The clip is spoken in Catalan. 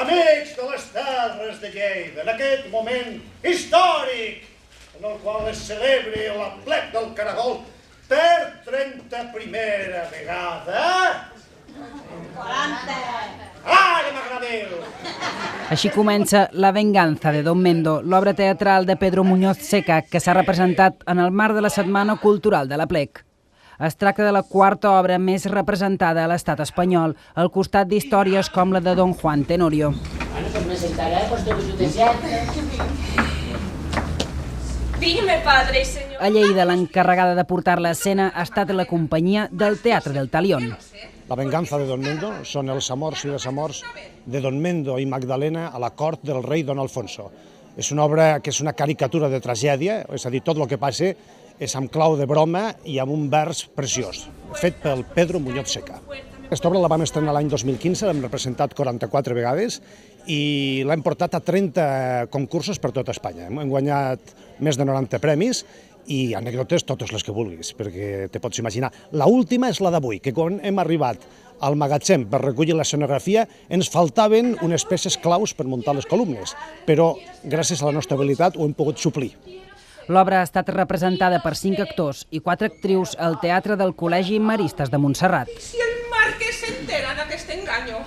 amics de les Terres de Lleida, en aquest moment històric en el qual es celebri l'aplec del Caragol per 31a vegada. 40. Ara m'agradeu! Així comença La venganza de Don Mendo, l'obra teatral de Pedro Muñoz Seca, que s'ha representat en el marc de la Setmana Cultural de l'Aplec. Es tracta de la quarta obra més representada a l'estat espanyol, al costat d'històries com la de Don Juan Tenorio. Dime, padre y señor. A Lleida, l'encarregada de portar l'escena ha estat la companyia del Teatre del Talión. La venganza de Don Mendo són els amors i les amors de Don Mendo i Magdalena a la cort del rei Don Alfonso. És una obra que és una caricatura de tragèdia, és a dir, tot el que passa és amb clau de broma i amb un vers preciós, fet pel Pedro Muñoz Seca. Aquesta obra la vam estrenar l'any 2015, l'hem representat 44 vegades i l'hem portat a 30 concursos per tot Espanya. Hem guanyat més de 90 premis i anècdotes totes les que vulguis, perquè te pots imaginar. L'última és la d'avui, que quan hem arribat al magatzem per recollir l'escenografia ens faltaven unes peces claus per muntar les columnes, però gràcies a la nostra habilitat ho hem pogut suplir. L'obra ha estat representada per 5 actors i 4 actrius al Teatre del Col·legi Maristes de Montserrat. Si el marqués s'entera d'aquest enganyo.